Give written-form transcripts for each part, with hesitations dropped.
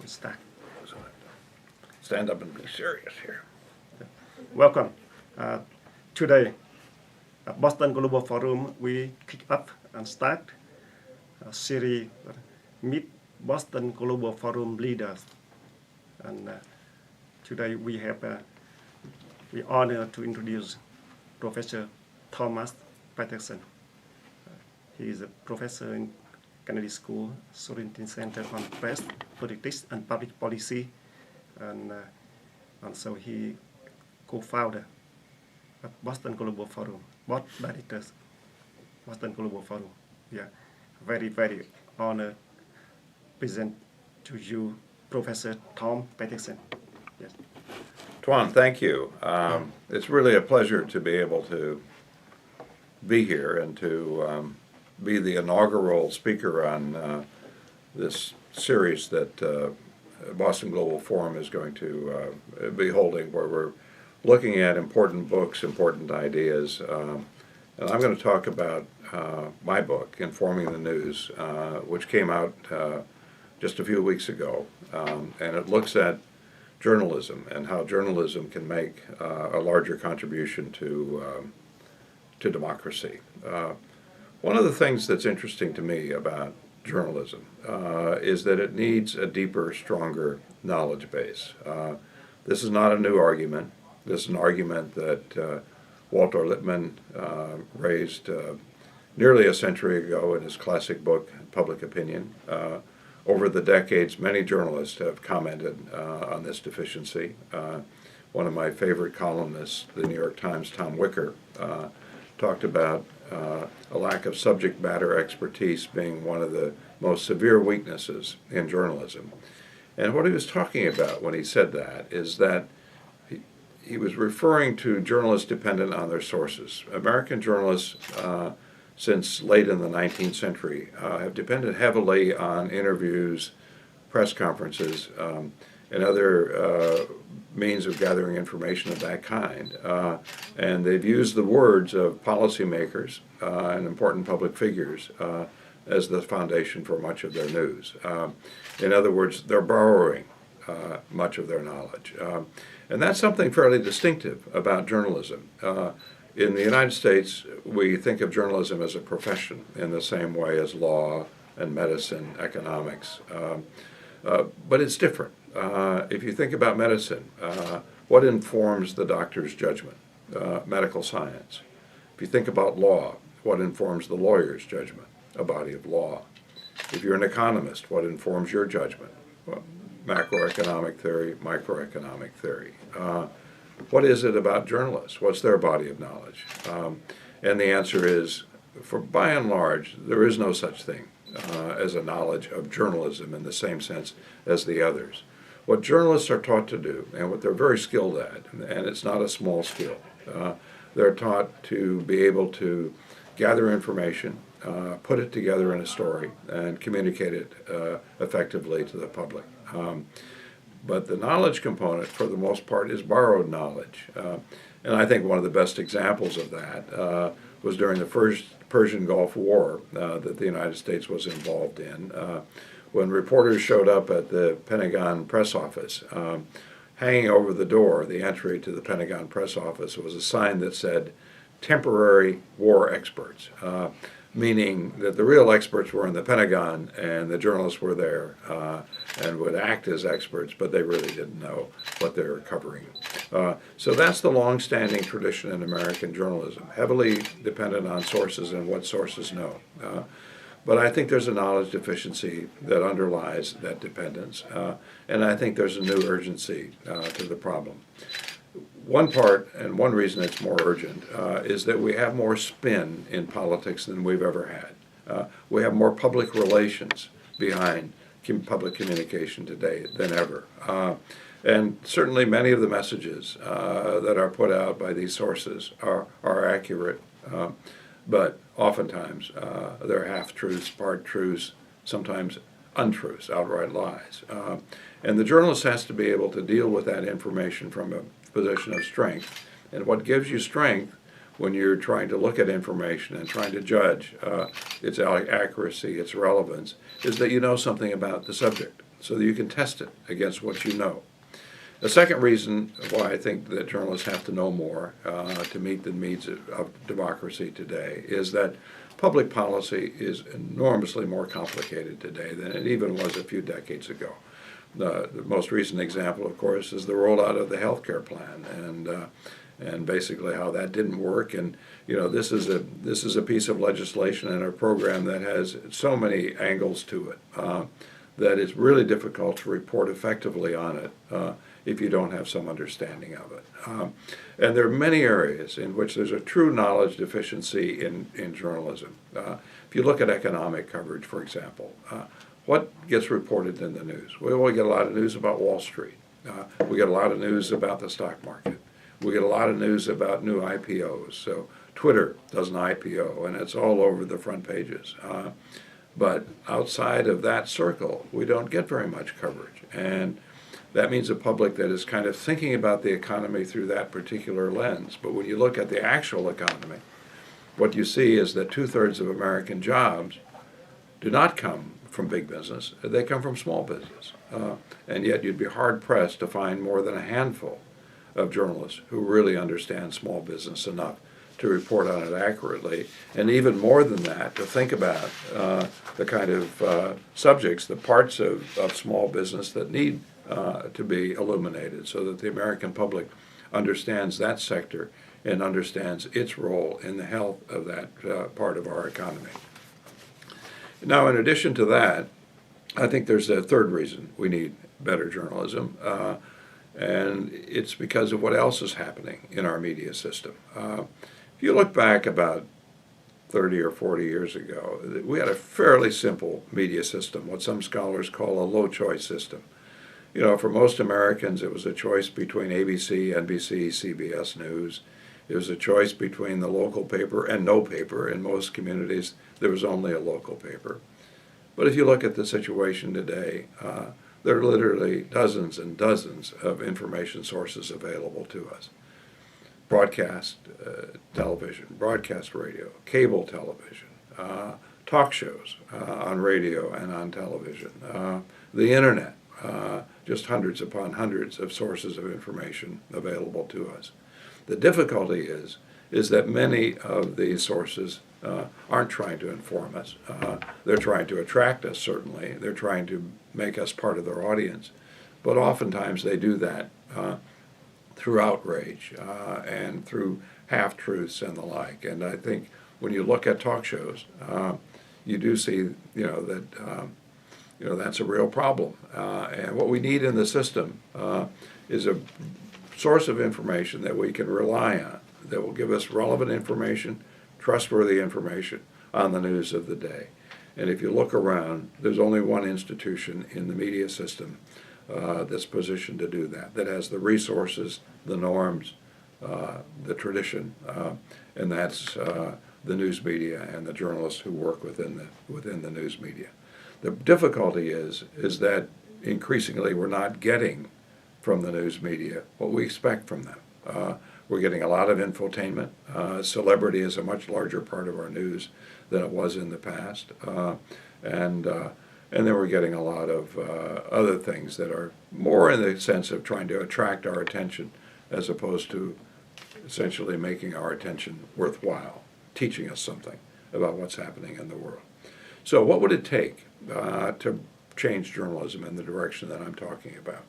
Start. Stand up and be serious here. Welcome. Today, at Boston Global Forum, we kick up and start a series Meet Boston Global Forum Leaders. And today we have we honor to introduce Professor Thomas Patterson. He is a professor in Kennedy School, Sorensen Center on Press, Politics, and Public Policy, and so he co-founder of Boston Global Forum, board directors, Boston Global Forum. Yeah, very, very honored present to you, Professor Tom Patterson. Yes. Tuan, thank you. It's really a pleasure to be able to be here and to be the inaugural speaker on this series that Boston Global Forum is going to be holding, where we're looking at important books, important ideas. And I'm going to talk about my book, Informing the News, which came out just a few weeks ago. And it looks at journalism and how journalism can make a larger contribution to democracy. One of the things that's interesting to me about journalism is that it needs a deeper, stronger knowledge base. This is not a new argument. This is an argument that Walter Lippmann raised nearly a century ago in his classic book, Public Opinion. Over the decades, many journalists have commented on this deficiency. One of my favorite columnists, the New York Times' Tom Wicker, talked about a lack of subject matter expertise being one of the most severe weaknesses in journalism. And what he was talking about when he said that is that he was referring to journalists dependent on their sources. American journalists, since late in the 19th century, have depended heavily on interviews, press conferences, and other means of gathering information of that kind. And they've used the words of policymakers and important public figures as the foundation for much of their news. In other words, they're borrowing much of their knowledge. And that's something fairly distinctive about journalism. In the United States, we think of journalism as a profession in the same way as law and medicine, economics. But it's different. If you think about medicine, what informs the doctor's judgment? Medical science. If you think about law, what informs the lawyer's judgment? A body of law. If you're an economist, what informs your judgment? Well, macroeconomic theory, microeconomic theory. What is it about journalists? What's their body of knowledge? And the answer is, by and large, there is no such thing as a knowledge of journalism in the same sense as the others. What journalists are taught to do, and what they're very skilled at, and it's not a small skill, they're taught to be able to gather information, put it together in a story, and communicate it effectively to the public. But the knowledge component, for the most part, is borrowed knowledge. And I think one of the best examples of that was during the first Persian Gulf War that the United States was involved in, when reporters showed up at the Pentagon press office. Hanging over the door, the entry to the Pentagon press office, was a sign that said, "Temporary war experts," meaning that the real experts were in the Pentagon and the journalists were there and would act as experts, but they really didn't know what they were covering. So that's the long-standing tradition in American journalism, heavily dependent on sources and what sources know. But I think there's a knowledge deficiency that underlies that dependence, and I think there's a new urgency to the problem. One part, and one reason it's more urgent, is that we have more spin in politics than we've ever had. We have more public relations behind public communication today than ever. And certainly many of the messages that are put out by these sources are accurate, but oftentimes they're half-truths, part-truths, sometimes untruths, outright lies. And the journalist has to be able to deal with that information from a position of strength. And what gives you strength when you're trying to look at information and trying to judge its accuracy, its relevance, is that you know something about the subject. so that you can test it against what you know. The second reason why I think that journalists have to know more to meet the needs of democracy today is that public policy is enormously more complicated today than it even was a few decades ago. The most recent example, of course, is the rollout of the health care plan, and basically how that didn't work. And this is a piece of legislation and a program that has so many angles to it that it's really difficult to report effectively on it if you don't have some understanding of it. And there are many areas in which there's a true knowledge deficiency in journalism. If you look at economic coverage, for example, what gets reported in the news? Well, we get a lot of news about Wall Street. We get a lot of news about the stock market. We get a lot of news about new IPOs. So Twitter does an IPO, and it's all over the front pages. But outside of that circle, we don't get very much coverage. And that means a public that is kind of thinking about the economy through that particular lens. But when you look at the actual economy, what you see is that 2/3 of American jobs do not come from big business. They come from small business. And yet you'd be hard-pressed to find more than a handful of journalists who really understand small business enough to report on it accurately, and even more than that, to think about the kind of subjects, the parts of small business that need to be illuminated so that the American public understands that sector and understands its role in the health of that part of our economy. Now, in addition to that, I think there's a third reason we need better journalism, and it's because of what else is happening in our media system. If you look back about 30 or 40 years ago, we had a fairly simple media system, what some scholars call a low-choice system. For most Americans, it was a choice between ABC, NBC, CBS News. It was a choice between the local paper and no paper. In most communities, there was only a local paper. But if you look at the situation today, there are literally dozens and dozens of information sources available to us. Broadcast television, broadcast radio, cable television, talk shows on radio and on television, the internet, just hundreds upon hundreds of sources of information available to us. The difficulty is that many of these sources aren't trying to inform us. They're trying to attract us, certainly. They're trying to make us part of their audience. But oftentimes they do that through outrage and through half-truths and the like. And I think when you look at talk shows, you do see, that that's a real problem. And what we need in the system is a source of information that we can rely on, that will give us relevant information, trustworthy information on the news of the day. And if you look around, there's only one institution in the media system that's positioned to do that, that has the resources, the norms, the tradition, and that's the news media and the journalists who work within the news media. The difficulty is that increasingly we're not getting from the news media what we expect from them. We're getting a lot of infotainment. Celebrity is a much larger part of our news than it was in the past. And then we're getting a lot of other things that are more in the sense of trying to attract our attention as opposed to essentially making our attention worthwhile, teaching us something about what's happening in the world. So what would it take to change journalism in the direction that I'm talking about?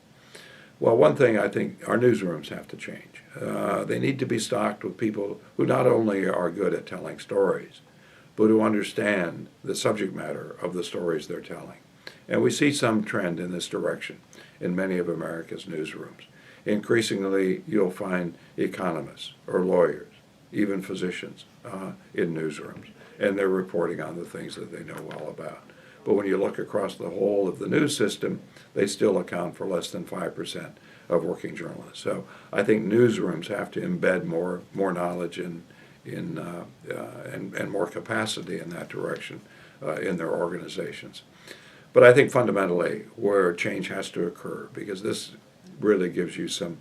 Well, one thing, I think our newsrooms have to change. They need to be stocked with people who not only are good at telling stories, but who understand the subject matter of the stories they're telling. And we see some trend in this direction in many of America's newsrooms. Increasingly, you'll find economists or lawyers, even physicians in newsrooms, and they're reporting on the things that they know well about. But when you look across the whole of the news system, they still account for less than 5% of working journalists. So I think newsrooms have to embed more knowledge and more capacity in that direction in their organizations. But I think fundamentally where change has to occur, because this really gives you some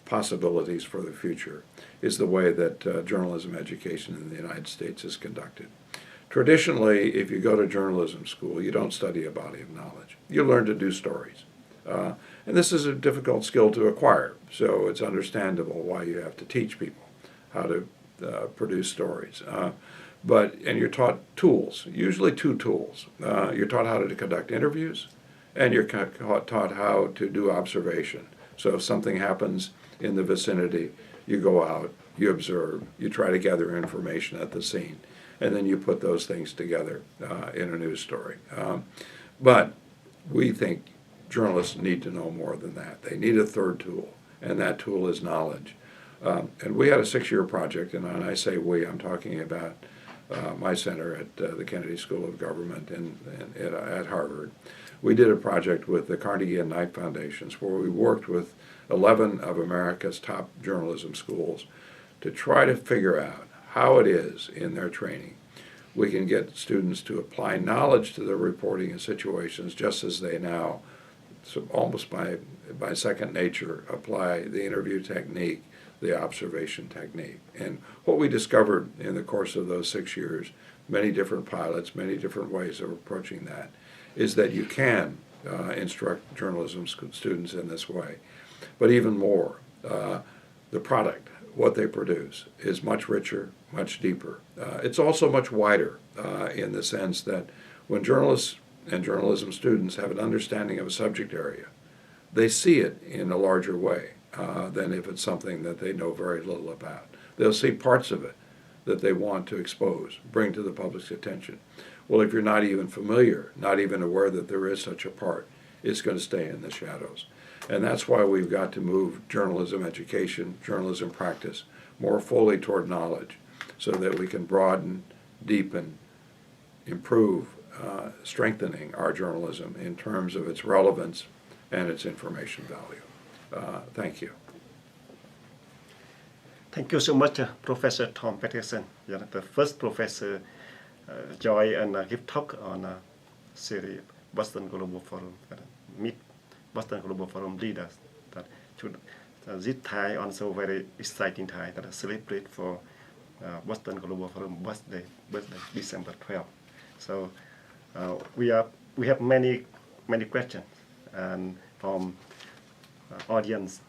possibilities for the future, is the way that journalism education in the United States is conducted. Traditionally, if you go to journalism school, you don't study a body of knowledge. You learn to do stories. And this is a difficult skill to acquire, so it's understandable why you have to teach people how to produce stories. And you're taught tools, usually two tools. You're taught how to conduct interviews, and you're taught how to do observation. So if something happens in the vicinity, you go out, you observe, you try to gather information at the scene, and then you put those things together in a news story. But we think journalists need to know more than that. They need a third tool, and that tool is knowledge. And we had a 6-year project, and when I say we, I'm talking about my center at the Kennedy School of Government at Harvard. We did a project with the Carnegie and Knight Foundations where we worked with 11 of America's top journalism schools to try to figure out how it is in their training we can get students to apply knowledge to their reporting in situations just as they now, so almost by second nature, apply the interview technique, the observation technique. And what we discovered in the course of those 6 years, many different pilots, many different ways of approaching that, is that you can instruct journalism students in this way. But even more, the product, what they produce, is much richer, much deeper. It's also much wider in the sense that when journalists and journalism students have an understanding of a subject area, they see it in a larger way than if it's something that they know very little about. They'll see parts of it that they want to expose, bring to the public's attention. Well, if you're not even familiar, not even aware that there is such a part, it's going to stay in the shadows. And that's why we've got to move journalism education, journalism practice, more fully toward knowledge so that we can broaden, deepen, improve, strengthening our journalism in terms of its relevance and its information value. Thank you. Thank you so much, Professor Tom Patterson. You're the first professor join and give talk on a series Boston Global Forum, meet Boston Global Forum leaders. That should this time also very exciting time that celebrate for Boston Global Forum birthday December 12th. So we have many questions and from audience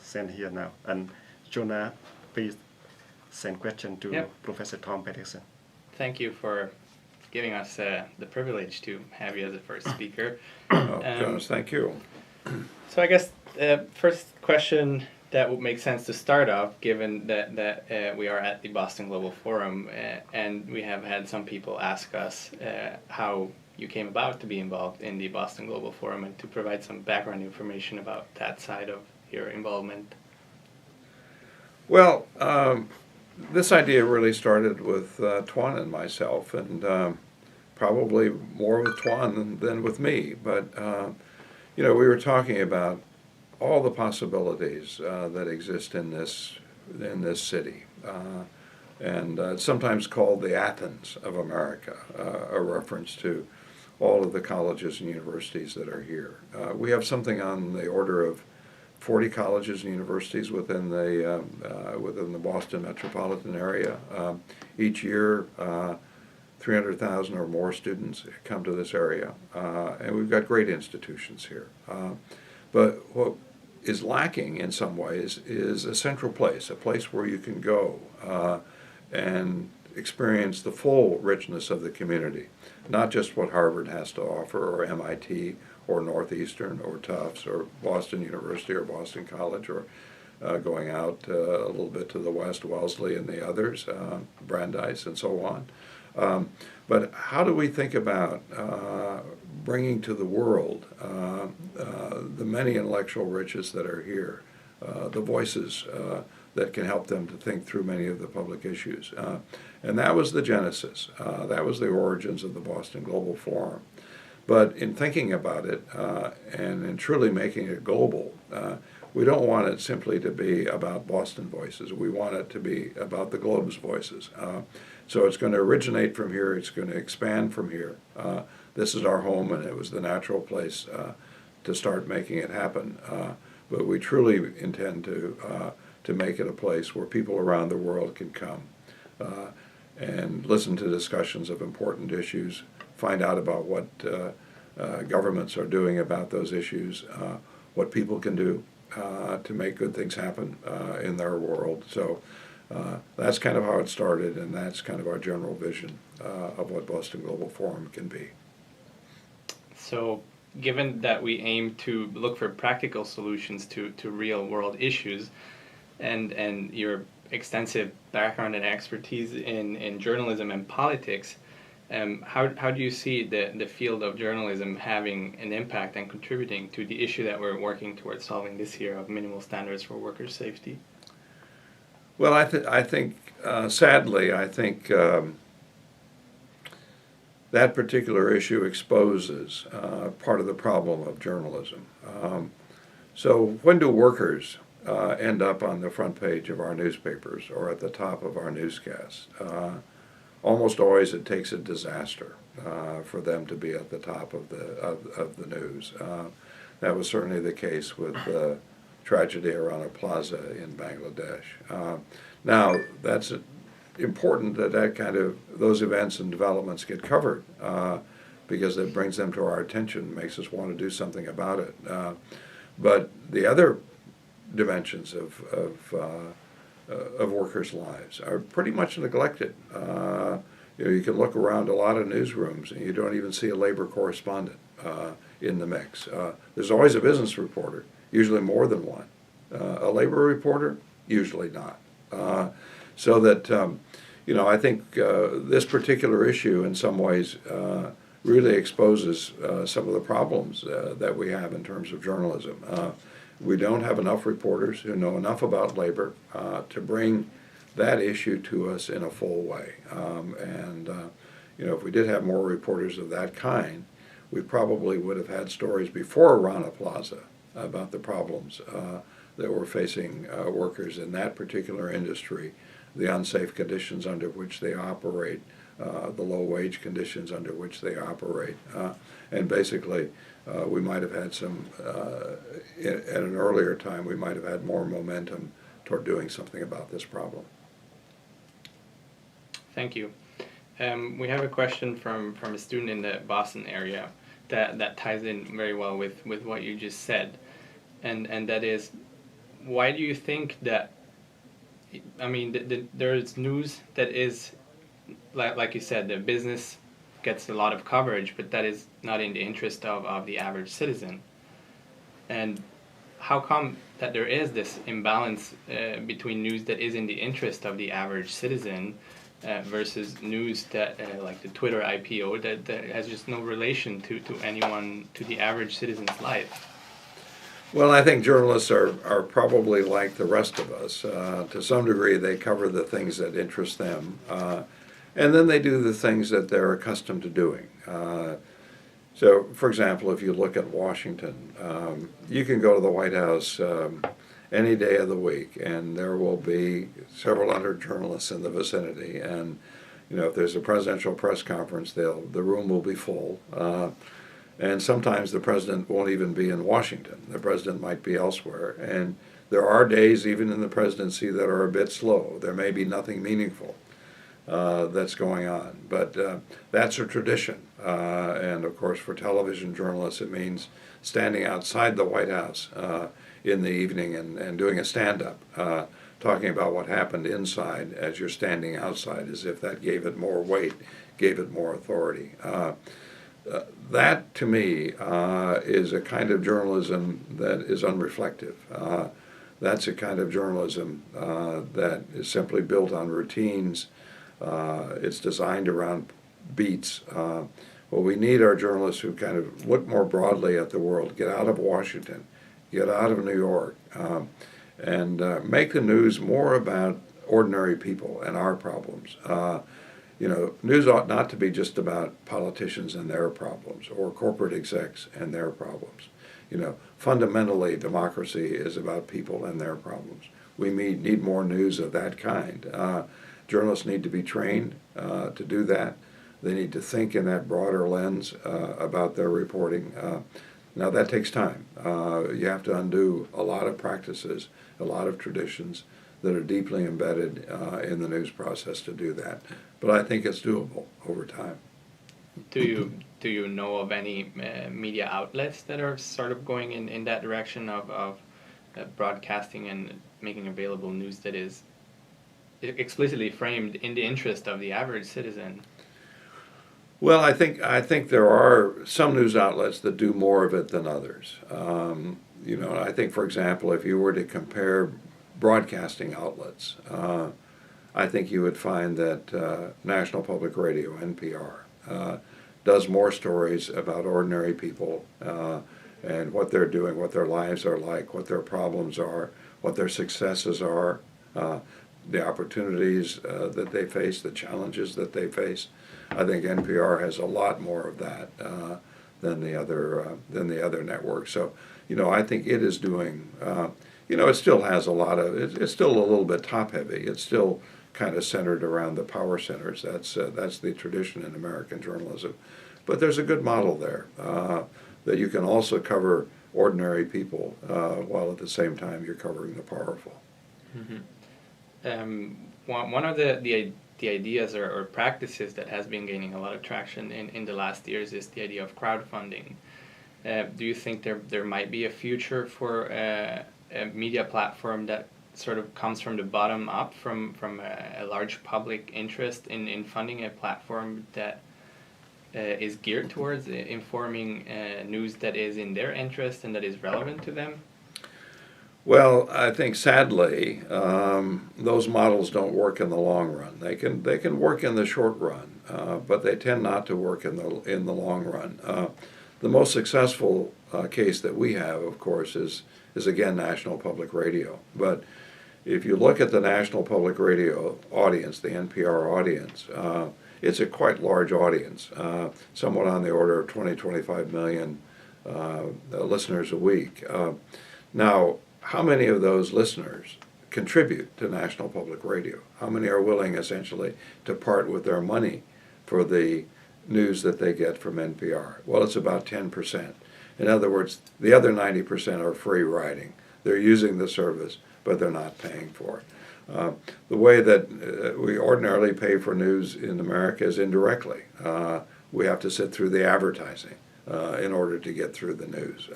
sent here now. And Jonah, please send question to Professor Tom Patterson. Thank you for giving us the privilege to have you as the first speaker. Jonas, thank you. So I guess the first question that would make sense to start off, given that we are at the Boston Global Forum, and we have had some people ask us how you came about to be involved in the Boston Global Forum, and to provide some background information about that side of your involvement. Well, this idea really started with Tuan and myself, and probably more with Tuan than with me. But you know, we were talking about all the possibilities that exist in this city, and it's sometimes called the Athens of America, a reference to all of the colleges and universities that are here. We have something on the order of 40 colleges and universities within the Boston metropolitan area. Each year, 300,000 or more students come to this area, and we've got great institutions here. But what is lacking in some ways is a central place, a place where you can go and experience the full richness of the community, not just what Harvard has to offer, or MIT, or Northeastern, or Tufts, or Boston University, or Boston College, or going out a little bit to the west, Wellesley and the others, Brandeis, and so on. But how do we think about bringing to the world the many intellectual riches that are here, the voices that can help them to think through many of the public issues? And that was the genesis. That was the origins of the Boston Global Forum. But in thinking about it and in truly making it global, we don't want it simply to be about Boston voices. We want it to be about the globe's voices. So it's going to originate from here. It's going to expand from here. This is our home, and it was the natural place to start making it happen. But we truly intend to make it a place where people around the world can come and listen to discussions of important issues, find out about what governments are doing about those issues, what people can do to make good things happen in their world. So that's kind of how it started, and that's kind of our general vision of what Boston Global Forum can be. So, given that we aim to look for practical solutions to real world issues, and your extensive background and expertise in journalism and politics, how do you see the field of journalism having an impact and contributing to the issue that we're working towards solving this year of minimal standards for worker safety? Well, I think sadly, I think that particular issue exposes part of the problem of journalism. So when do workers end up on the front page of our newspapers or at the top of our newscasts? Almost always it takes a disaster for them to be at the top of the news. That was certainly the case with the tragedy around a plaza in Bangladesh. Now, that's important that those events and developments get covered because it brings them to our attention, makes us want to do something about it. But the other dimensions of workers' lives are pretty much neglected. You can look around a lot of newsrooms and you don't even see a labor correspondent in the mix. There's always a business reporter, usually more than one. A labor reporter, usually not. So that, I think this particular issue in some ways really exposes some of the problems that we have in terms of journalism. We don't have enough reporters who know enough about labor to bring that issue to us in a full way. If we did have more reporters of that kind, we probably would have had stories before Rana Plaza about the problems that were facing workers in that particular industry, the unsafe conditions under which they operate, the low wage conditions under which they operate. And basically, we might have had some, at an earlier time, we might have had more momentum toward doing something about this problem. Thank you. We have a question from a student in the Boston area that ties in very well with what you just said. And that is, why do you think that, there is news that is, like you said, the business gets a lot of coverage, but that is not in the interest of the average citizen. And how come that there is this imbalance between news that is in the interest of the average citizen versus news that, like the Twitter IPO, that has just no relation to anyone, to the average citizen's life? Well, I think journalists are probably like the rest of us. To some degree, they cover the things that interest them. And then they do the things that they're accustomed to doing. So, for example, if you look at Washington, you can go to the White House any day of the week, and there will be several hundred journalists in the vicinity. And, if there's a presidential press conference, the room will be full. And sometimes the president won't even be in Washington. The president might be elsewhere. And there are days, even in the presidency, that are a bit slow. There may be nothing meaningful that's going on. But that's a tradition. And of course, for television journalists, it means standing outside the White House in the evening and doing a stand-up, talking about what happened inside as you're standing outside, as if that gave it more weight, gave it more authority. That, to me, is a kind of journalism that is unreflective. That's a kind of journalism that is simply built on routines. It's designed around beats. What we need are journalists who kind of look more broadly at the world, get out of Washington, get out of New York, and make the news more about ordinary people and our problems. News ought not to be just about politicians and their problems or corporate execs and their problems. Fundamentally, democracy is about people and their problems. We need more news of that kind. Journalists need to be trained to do that. They need to think in that broader lens about their reporting. Now, that takes time. You have to undo a lot of practices, a lot of traditions that are deeply embedded in the news process to do that. But I think it's doable over time. Do you know of any media outlets that are sort of going in that direction of broadcasting and making available news that is explicitly framed in the interest of the average citizen? Well, I think there are some news outlets that do more of it than others. I think, for example, if you were to compare broadcasting outlets, I think you would find that National Public Radio, NPR, does more stories about ordinary people and what they're doing, what their lives are like, what their problems are, what their successes are, the opportunities that they face, the challenges that they face. I think NPR has a lot more of that than the other networks. So, I think it is doing. It still has a lot of. It's still a little bit top heavy. It's still kind of centered around the power centers. That's the tradition in American journalism. But there's a good model there that you can also cover ordinary people while at the same time you're covering the powerful. Mm-hmm. One of the ideas or practices that has been gaining a lot of traction in the last years is the idea of crowdfunding. Do you think there might be a future for a media platform that sort of comes from the bottom up, from a large public interest in funding a platform that is geared towards informing news that is in their interest and that is relevant to them? Well, I think sadly, those models don't work in the long run. They can work in the short run, but they tend not to work in the long run. The most successful case that we have, of course, is again National Public Radio. But if you look at the National Public Radio audience, the NPR audience, it's a quite large audience, somewhat on the order of 20-25 million listeners a week. Now, how many of those listeners contribute to National Public Radio? How many are willing essentially to part with their money for the news that they get from NPR? Well, it's about 10%. In other words, the other 90% are free riding. They're using the service, but they're not paying for it. The way that we ordinarily pay for news in America is indirectly. We have to sit through the advertising in order to get through the news.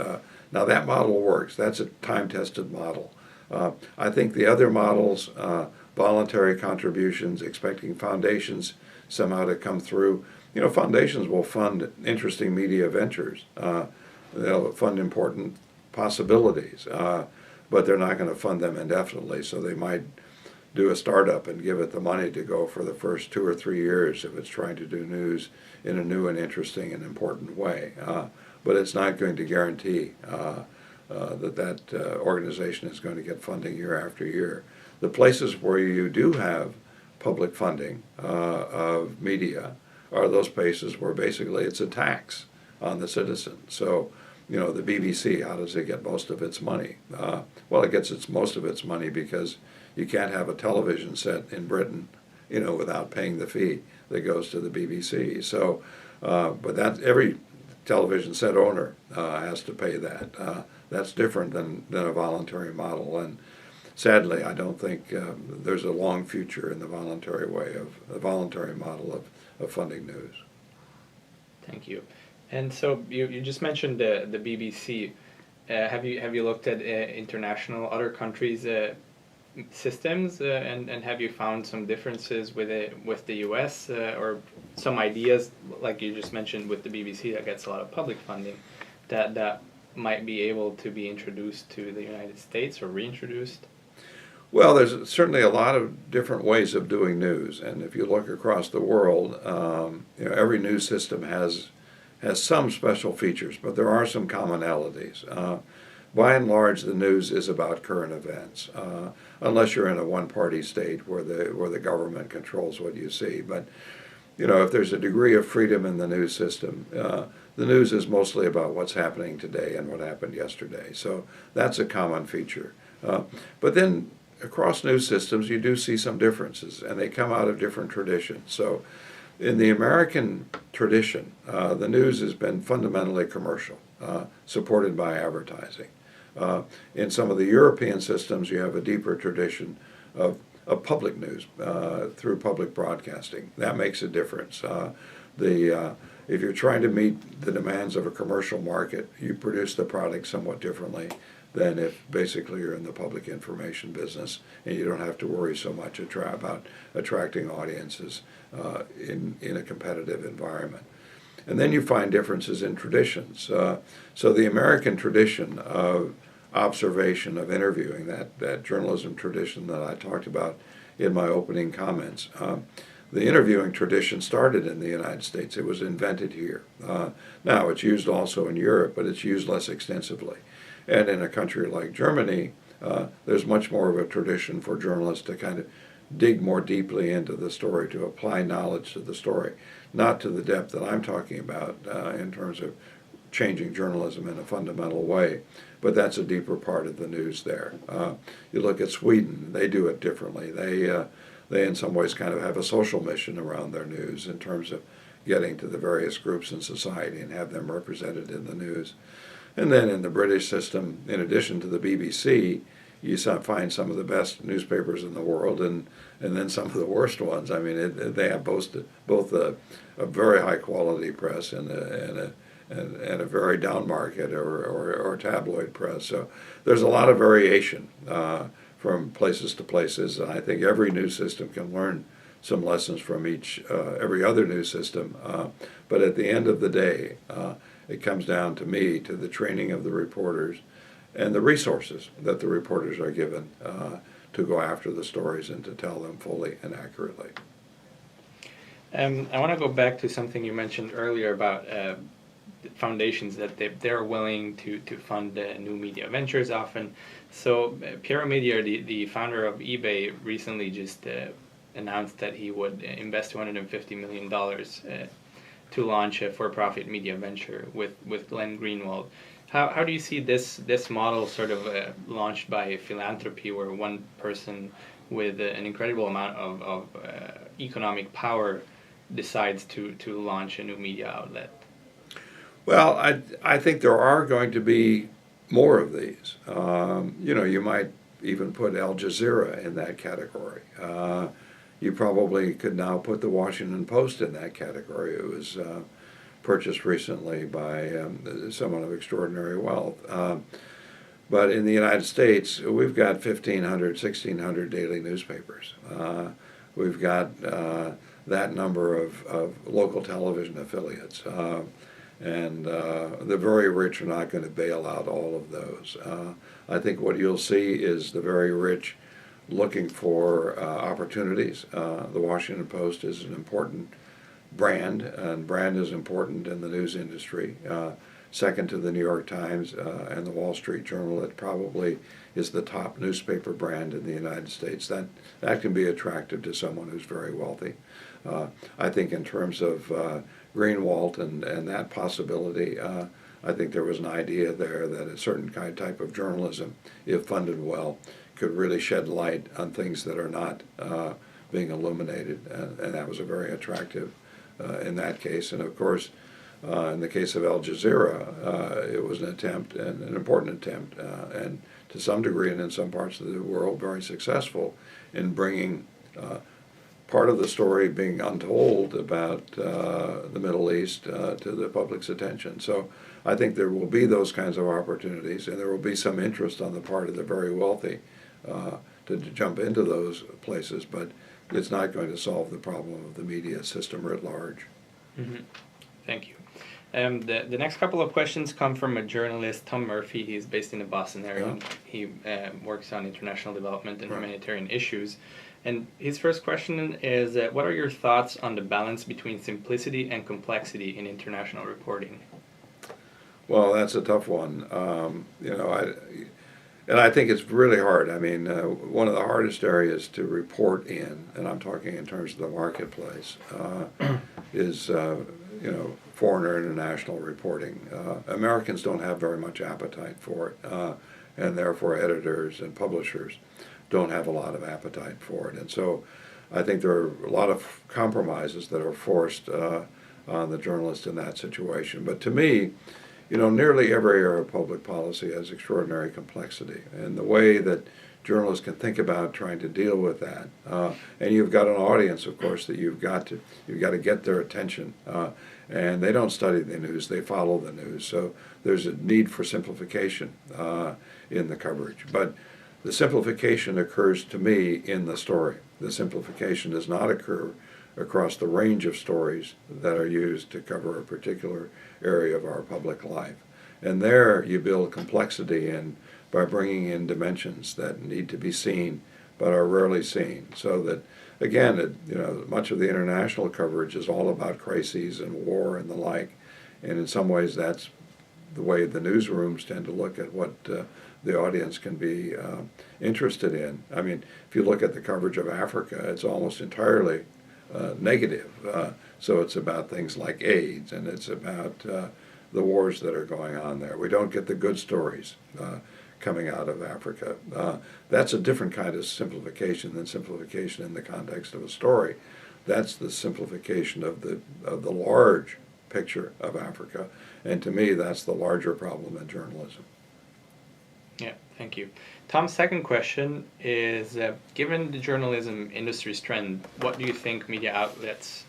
Now that model works. That's a time-tested model. I think the other models, voluntary contributions, expecting foundations somehow to come through. Foundations will fund interesting media ventures. They'll fund important possibilities, but they're not going to fund them indefinitely. So they might do a startup and give it the money to go for the first 2 or 3 years if it's trying to do news in a new and interesting and important way. But it's not going to guarantee that organization is going to get funding year after year. The places where you do have public funding of media are those places where basically it's a tax on the citizen. So, the BBC, how does it get most of its money? Well, it gets most of its money because you can't have a television set in Britain, without paying the fee that goes to the BBC. So, but every television set owner has to pay that. That's different than a voluntary model, and sadly, I don't think there's a long future in the voluntary model of funding news. Thank you. And so you just mentioned the BBC. Have you looked at international other countries' systems and have you found some differences with the U.S. Or some ideas like you just mentioned with the BBC that gets a lot of public funding that might be able to be introduced to the United States or reintroduced? Well, there's certainly a lot of different ways of doing news, and if you look across the world, every news system has some special features, but there are some commonalities. By and large, the news is about current events, unless you're in a one-party state where the government controls what you see. But if there's a degree of freedom in the news system, the news is mostly about what's happening today and what happened yesterday. So that's a common feature. But then across news systems, you do see some differences, and they come out of different traditions. So in the American tradition, the news has been fundamentally commercial, supported by advertising. In some of the European systems, you have a deeper tradition of public news through public broadcasting. That makes a difference. If you're trying to meet the demands of a commercial market, you produce the product somewhat differently than if basically you're in the public information business and you don't have to worry so much about attracting audiences in a competitive environment. And then you find differences in traditions. So the American tradition of observation, of interviewing, that journalism tradition that I talked about in my opening comments, the interviewing tradition started in the United States. It was invented here. Now it's used also in Europe, but it's used less extensively. And in a country like Germany, there's much more of a tradition for journalists to kind of dig more deeply into the story, to apply knowledge to the story, not to the depth that I'm talking about in terms of changing journalism in a fundamental way, but that's a deeper part of the news there. You look at Sweden, they do it differently. They in some ways kind of have a social mission around their news in terms of getting to the various groups in society and have them represented in the news. And then in the British system, in addition to the BBC, you find some of the best newspapers in the world and then some of the worst ones. I mean, they have both a very high quality press and a very down market or tabloid press. So there's a lot of variation from places to places. And I think every news system can learn some lessons from every other news system. But at the end of the day, it comes down to me, to the training of the reporters and the resources that the reporters are given to go after the stories and to tell them fully and accurately. I want to go back to something you mentioned earlier about foundations, that they're willing to fund new media ventures often. So Piero Media, the founder of eBay, recently just announced that he would invest $250 million to launch a for-profit media venture with Glenn Greenwald. How do you see this model sort of launched by philanthropy, where one person with an incredible amount of economic power decides to launch a new media outlet? Well, I think there are going to be more of these. You might even put Al Jazeera in that category. You probably could now put the Washington Post in that category. It was purchased recently by someone of extraordinary wealth. But in the United States, we've got 1,500, 1,600 daily newspapers. We've got that number of local television affiliates. And the very rich are not going to bail out all of those. I think what you'll see is the very rich looking for opportunities. The Washington Post is an important brand, and brand is important in the news industry. Second to the New York Times and the Wall Street Journal, it probably is the top newspaper brand in the United States. That can be attractive to someone who's very wealthy. I think in terms of Greenwald and that possibility, I think there was an idea there that a certain type of journalism, if funded well, could really shed light on things that are not being illuminated, and that was a very attractive in that case. And of course, in the case of Al Jazeera, it was an attempt, and an important attempt, and to some degree and in some parts of the world very successful in bringing part of the story being untold about the Middle East to the public's attention. So I think there will be those kinds of opportunities, and there will be some interest on the part of the very wealthy to jump into those places, but it's not going to solve the problem of the media system writ large. Mm-hmm. Thank you. The next couple of questions come from a journalist, Tom Murphy. He's based in the Boston area. Yeah. He works on international development and humanitarian issues. And his first question is, what are your thoughts on the balance between simplicity and complexity in international reporting? Well, that's a tough one. And I think it's really hard. I mean, one of the hardest areas to report in, and I'm talking in terms of the marketplace, is foreign or international reporting. Americans don't have very much appetite for it, and therefore editors and publishers don't have a lot of appetite for it. And so I think there are a lot of compromises that are forced on the journalist in that situation. But to me, nearly every area of public policy has extraordinary complexity. And the way that journalists can think about trying to deal with that. And you've got an audience, of course, that you've got to get their attention. And they don't study the news; they follow the news. So there's a need for simplification in the coverage. But the simplification occurs to me in the story. The simplification does not occur across the range of stories that are used to cover a particular area of our public life. And there you build complexity in by bringing in dimensions that need to be seen but are rarely seen. So that, again, much of the international coverage is all about crises and war and the like. And in some ways that's the way the newsrooms tend to look at what the audience can be interested in. I mean, if you look at the coverage of Africa, it's almost entirely negative. So it's about things like AIDS, and it's about the wars that are going on there. We don't get the good stories coming out of Africa. That's a different kind of simplification than simplification in the context of a story. That's the simplification of the large picture of Africa, and to me that's the larger problem in journalism. Yeah, thank you. Tom's second question is, given the journalism industry's trend, why do you think media outlets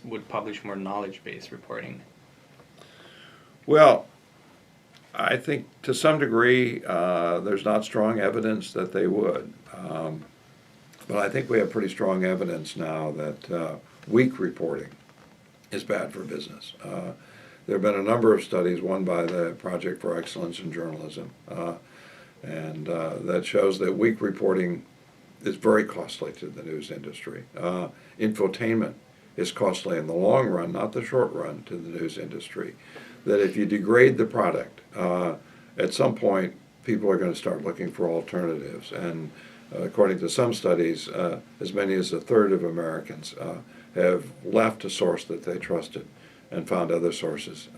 would publish more knowledge-based reporting? Well, I think to some degree there's not strong evidence that they would. But I think we have pretty strong evidence now that weak reporting is bad for business. There have been a number of studies, one by the Project for Excellence in Journalism, and that shows that weak reporting is very costly to the news industry. Infotainment is costly in the long run, not the short run, to the news industry. That if you degrade the product, at some point people are going to start looking for alternatives. And according to some studies, as many as a third of Americans have left a source that they trusted and found other sources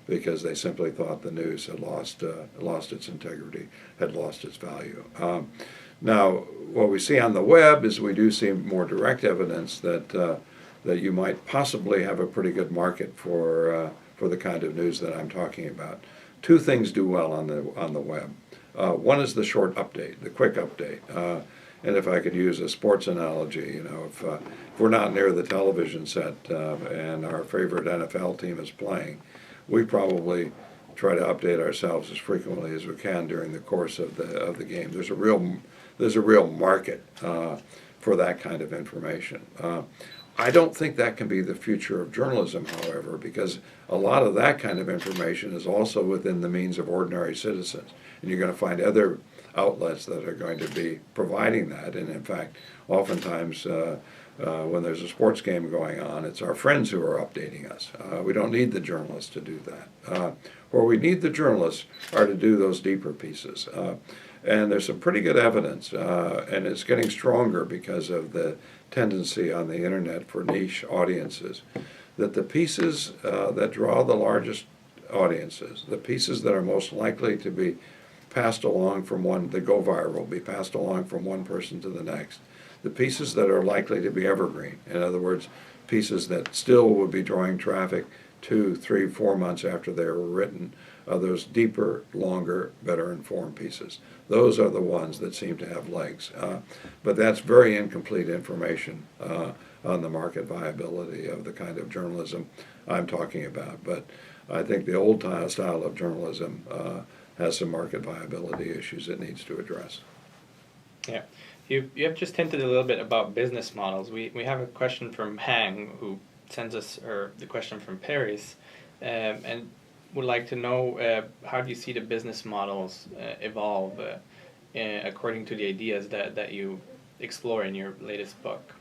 because they simply thought the news had lost its integrity, had lost its value. Now, what we see on the web is we do see more direct evidence that you might possibly have a pretty good market for the kind of news that I'm talking about. Two things do well on the web. One is the short update, the quick update. And if I could use a sports analogy, if we're not near the television set and our favorite NFL team is playing, we probably try to update ourselves as frequently as we can during the course of the game. There's a real market for that kind of information. I don't think that can be the future of journalism, however, because a lot of that kind of information is also within the means of ordinary citizens. And you're going to find other outlets that are going to be providing that. And in fact, oftentimes when there's a sports game going on, it's our friends who are updating us. We don't need the journalists to do that. Where we need the journalists are to do those deeper pieces. And there's some pretty good evidence, and it's getting stronger because of the tendency on the internet for niche audiences, that the pieces that draw the largest audiences, the pieces that are most likely to be passed along from that go viral, be passed along from one person to the next, the pieces that are likely to be evergreen, in other words, pieces that still would be drawing traffic 2, 3, 4 months after they were written, those deeper, longer, better informed pieces. Those are the ones that seem to have legs. But that's very incomplete information on the market viability of the kind of journalism I'm talking about. But I think the old style of journalism has some market viability issues it needs to address. Yeah. You have just hinted a little bit about business models. We have a question from Hang, who sends us the question from Paris, and would like to know how do you see the business models evolve according to the ideas that you explore in your latest book?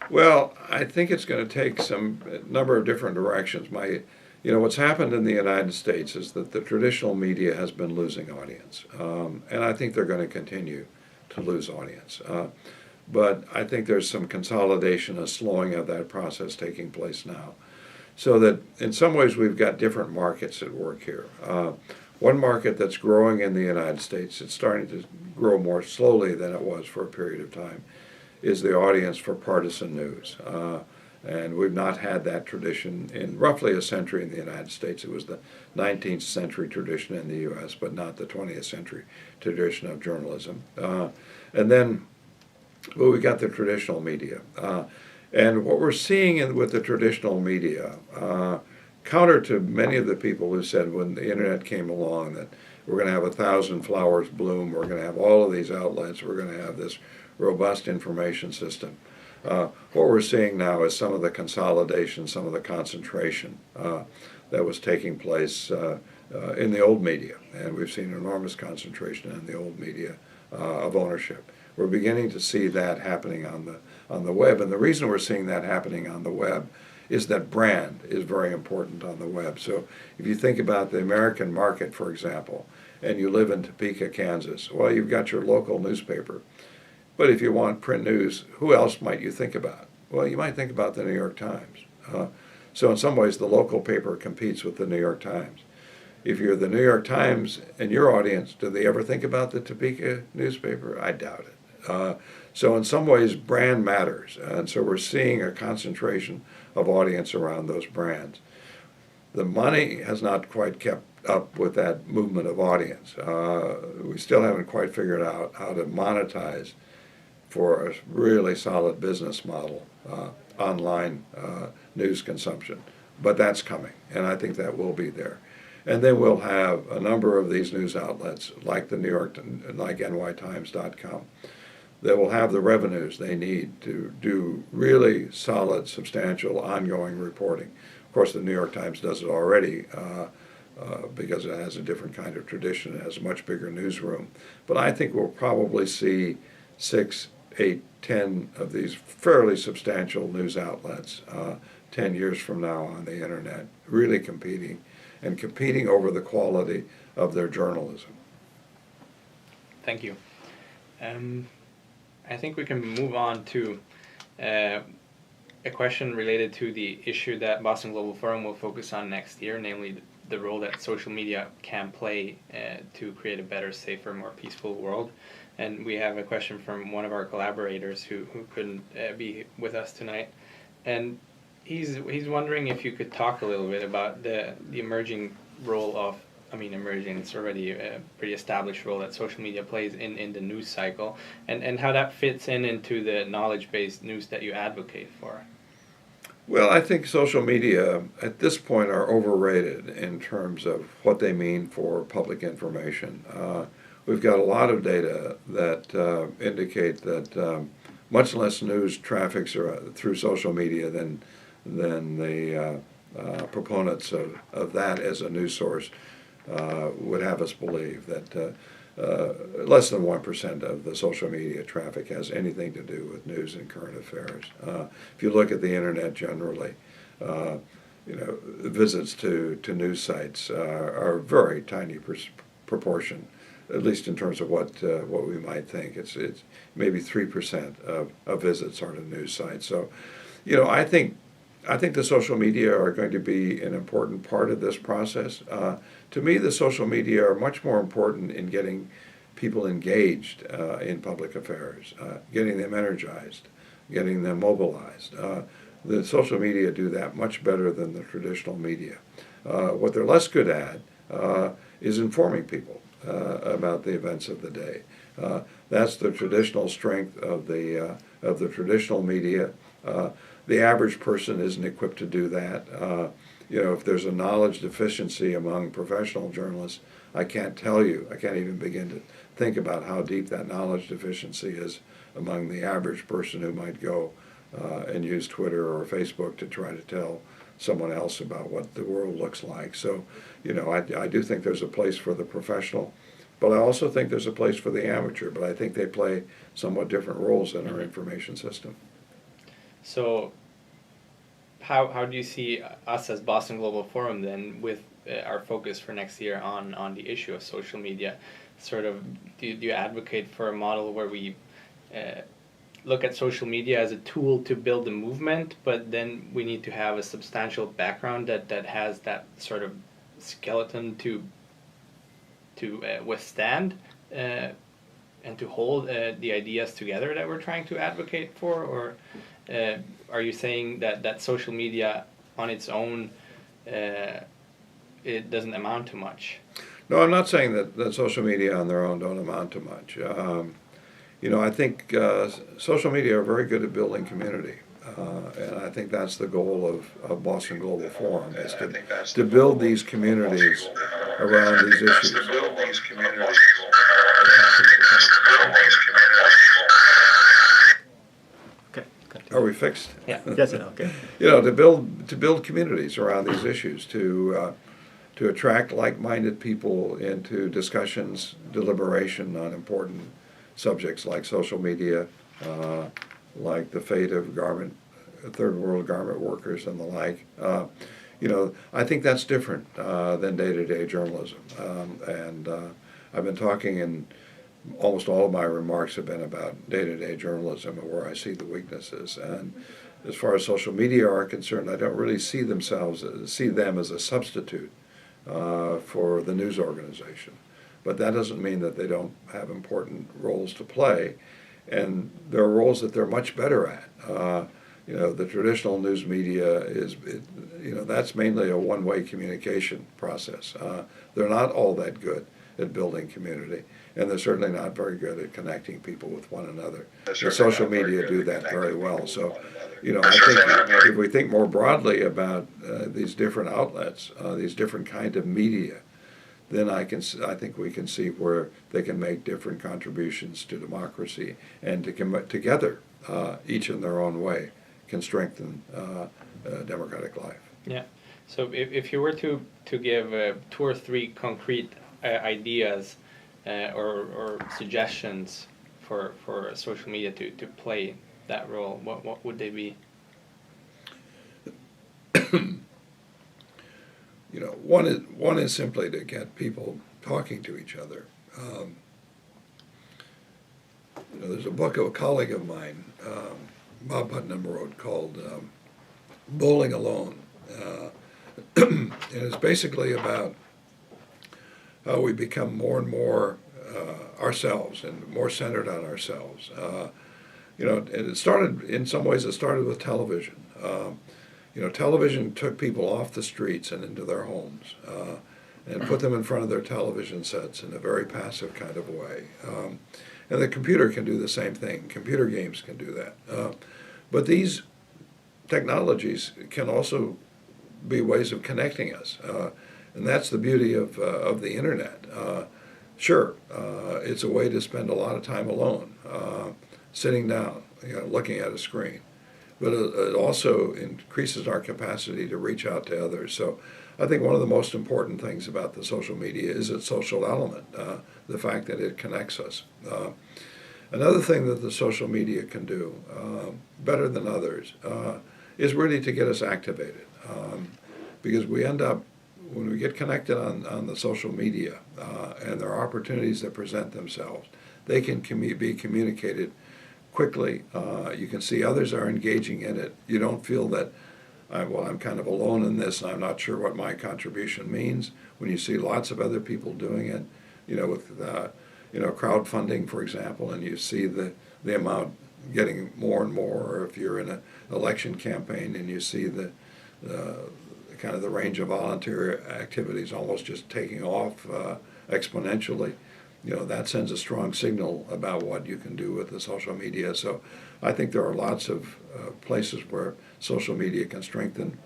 Well, I think it's going to take some number of different directions. What's happened in the United States is that the traditional media has been losing audience, and I think they're going to continue to lose audience. But I think there's some consolidation, a slowing of that process taking place now. So that in some ways we've got different markets at work here. One market that's growing in the United States, it's starting to grow more slowly than it was for a period of time, is the audience for partisan news. And we've not had that tradition in roughly a century in the United States. It was the 19th century tradition in the U.S., but not the 20th century tradition of journalism. And then, well, we got the traditional media. And what we're seeing with the traditional media, counter to many of the people who said when the internet came along that we're going to have 1,000 flowers bloom, we're going to have all of these outlets, we're going to have this robust information system. What we're seeing now is some of the consolidation, some of the concentration that was taking place in the old media. And we've seen enormous concentration in the old media of ownership. We're beginning to see that happening on the web. And the reason we're seeing that happening on the web is that brand is very important on the web. So if you think about the American market, for example, and you live in Topeka, Kansas, well, you've got your local newspaper. But if you want print news, who else might you think about? Well, you might think about the New York Times. So in some ways, the local paper competes with the New York Times. If you're the New York Times and your audience, do they ever think about the Topeka newspaper? I doubt it. So in some ways, brand matters. And so we're seeing a concentration of audience around those brands. The money has not quite kept up with that movement of audience. We still haven't quite figured out how to monetize for a really solid business model, online news consumption. But that's coming, and I think that will be there. And then we'll have a number of these news outlets, like the New York, like nytimes.com, that will have the revenues they need to do really solid, substantial, ongoing reporting. Of course, the New York Times does it already because it has a different kind of tradition. It has a much bigger newsroom. But I think we'll probably see 6, 8, 10 of these fairly substantial news outlets 10 years from now on the internet, really competing, and competing over the quality of their journalism. Thank you. I think we can move on to a question related to the issue that Boston Global Forum will focus on next year, namely the role that social media can play to create a better, safer, more peaceful world. And we have a question from one of our collaborators who couldn't be with us tonight. And he's wondering if you could talk a little bit about the emerging role of, emerging, it's already a pretty established role that social media plays in the news cycle, and how that fits into the knowledge-based news that you advocate for. Well, I think social media at this point are overrated in terms of what they mean for public information. We've got a lot of data that indicate that much less news traffics through social media than the proponents of that as a news source would have us believe, that less than 1% of the social media traffic has anything to do with news and current affairs. If you look at the internet generally, visits to news sites are a very tiny proportion, at least in terms of what we might think. It's maybe 3% of visits are to news sites. So, I think the social media are going to be an important part of this process. To me, the social media are much more important in getting people engaged in public affairs, getting them energized, getting them mobilized. The social media do that much better than the traditional media. What they're less good at is informing people about the events of the day. That's the traditional strength of the traditional media. The average person isn't equipped to do that. If there's a knowledge deficiency among professional journalists, I can't even begin to think about how deep that knowledge deficiency is among the average person who might go and use Twitter or Facebook to try to tell someone else about what the world looks like. So, I do think there's a place for the professional, but I also think there's a place for the amateur, but I think they play somewhat different roles in our information system. So how do you see us as Boston Global Forum then with our focus for next year on the issue of social media? Sort of, do you advocate for a model where we look at social media as a tool to build a movement, but then we need to have a substantial background that has that sort of skeleton to withstand and to hold the ideas together that we're trying to advocate for, or are you saying that social media on its own it doesn't amount to much? No, I'm not saying that social media on their own don't amount to much. I think social media are very good at building community. And I think that's the goal of Boston Global Forum, is to build these communities around these issues. Okay. Are we fixed? Yeah. Yes. Okay. To build communities around these issues, to attract like-minded people into discussions, deliberation on important subjects like social media, like the fate of third world garment workers and the like. I think that's different than day-to-day journalism. I've been talking, and almost all of my remarks have been about day-to-day journalism and where I see the weaknesses. And as far as social media are concerned, I don't really see them as a substitute for the news organization. But that doesn't mean that they don't have important roles to play, and there are roles that they're much better at. The traditional news media that's mainly a one-way communication process. They're not all that good at building community, and they're certainly not very good at connecting people with one another. The social media do that very well. So, I think if we think more broadly about these different outlets, these different kind of media, then I think we can see where they can make different contributions to democracy, and to come together, each in their own way, can strengthen democratic life. Yeah. So if you were to give 2 or 3 concrete ideas or suggestions for social media to play that role, what would they be? One is simply to get people talking to each other. There's a book of a colleague of mine, Bob Putnam, wrote, called Bowling Alone. And it's basically about how we become more and more ourselves and more centered on ourselves. And in some ways it started with television. Television took people off the streets and into their homes and put them in front of their television sets in a very passive kind of way. And the computer can do the same thing. Computer games can do that. But these technologies can also be ways of connecting us. And that's the beauty of the internet. Sure, it's a way to spend a lot of time alone, sitting down, looking at a screen. But it also increases our capacity to reach out to others. So I think one of the most important things about the social media is its social element, the fact that it connects us. Another thing that the social media can do, better than others, is really to get us activated. Because we end up, when we get connected on the social media, and there are opportunities that present themselves, they can be communicated quickly. You can see others are engaging in it. You don't feel that, I'm kind of alone in this, and I'm not sure what my contribution means. When you see lots of other people doing it, with crowdfunding, for example, and you see the amount getting more and more, or if you're in an election campaign and you see the kind of the range of volunteer activities almost just taking off exponentially, that sends a strong signal about what you can do with the social media. So I think there are lots of places where social media can strengthen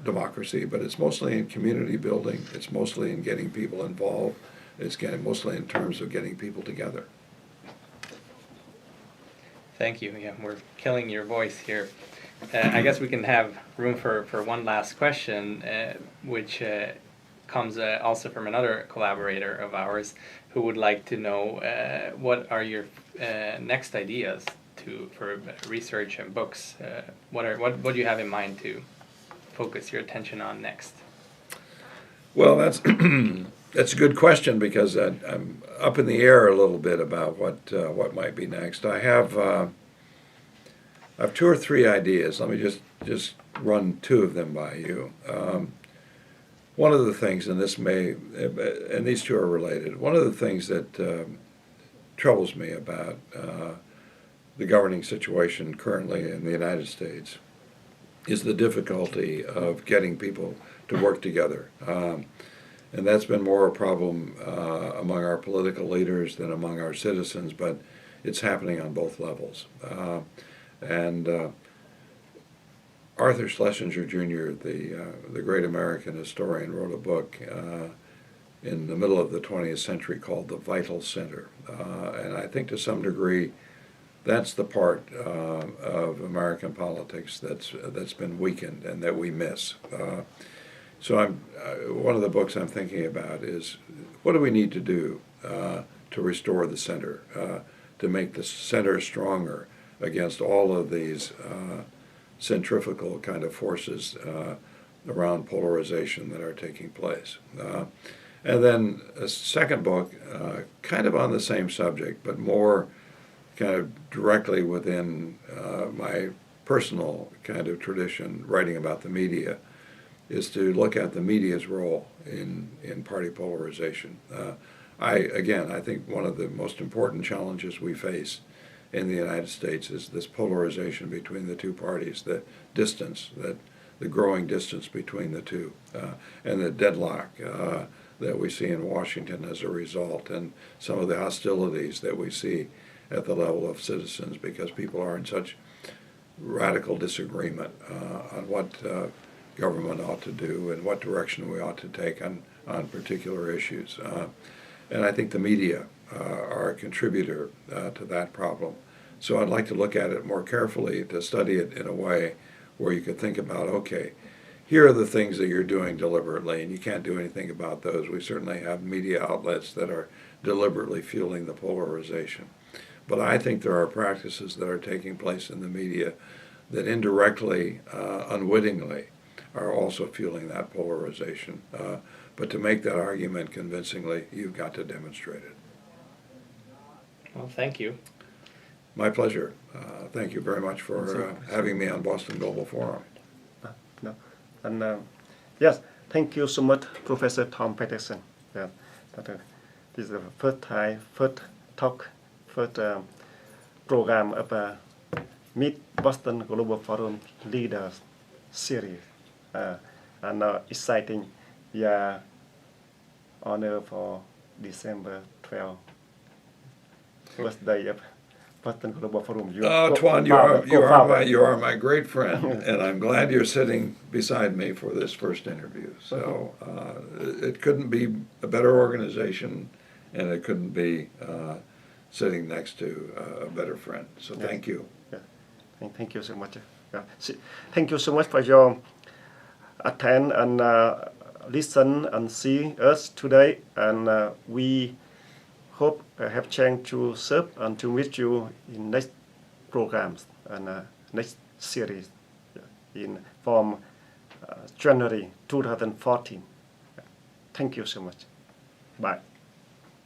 democracy, but it's mostly in community building, it's mostly in getting people involved, it's mostly in terms of getting people together. Thank you. Yeah, we're killing your voice here. I guess we can have room for one last question, which comes also from another collaborator of ours who would like to know what are your next ideas for research and books. What do you have in mind to focus your attention on next? Well, that's that's a good question, because I'm up in the air a little bit about what might be next. I have 2 or 3 ideas. Let me just run 2 of them by you. One of the things, and these 2 are related. One of the things that troubles me about the governing situation currently in the United States is the difficulty of getting people to work together. And that's been more a problem among our political leaders than among our citizens, but it's happening on both levels. Arthur Schlesinger Jr., the great American historian, wrote a book in the middle of the 20th century called The Vital Center. And I think to some degree that's the part of American politics that's been weakened and that we miss. So one of the books I'm thinking about is what do we need to do to restore the center, to make the center stronger against all of these centrifugal kind of forces around polarization that are taking place. And then a second book, kind of on the same subject, but more kind of directly within my personal kind of tradition, writing about the media, is to look at the media's role in party polarization. I think one of the most important challenges we face in the United States is this polarization between the two parties, the distance, the growing distance between the two, and the deadlock that we see in Washington as a result, and some of the hostilities that we see at the level of citizens because people are in such radical disagreement on what government ought to do and what direction we ought to take on particular issues. And I think the media are a contributor to that problem. So I'd like to look at it more carefully, to study it in a way where you could think about, okay, here are the things that you're doing deliberately, and you can't do anything about those. We certainly have media outlets that are deliberately fueling the polarization. But I think there are practices that are taking place in the media that indirectly, unwittingly, are also fueling that polarization. But to make that argument convincingly, you've got to demonstrate it. Well, thank you. My pleasure. Thank you very much for having me on Boston Global Forum. No. And yes, thank you so much, Professor Tom Patterson. Yeah, this is the first talk, first program of Meet Boston Global Forum Leaders series. And exciting, yeah, honor for December 12th, birthday of Boston Global Forum. Tuan, you are my great friend, and I'm glad you're sitting beside me for this first interview. So it couldn't be a better organization, and it couldn't be sitting next to a better friend. So yes. Thank you. Yeah. Thank you so much. Yeah. Thank you so much for your attend and listen and see us today, and we hope have chance to serve and to meet you in next programs and next series from January 2014. Thank you so much. Bye.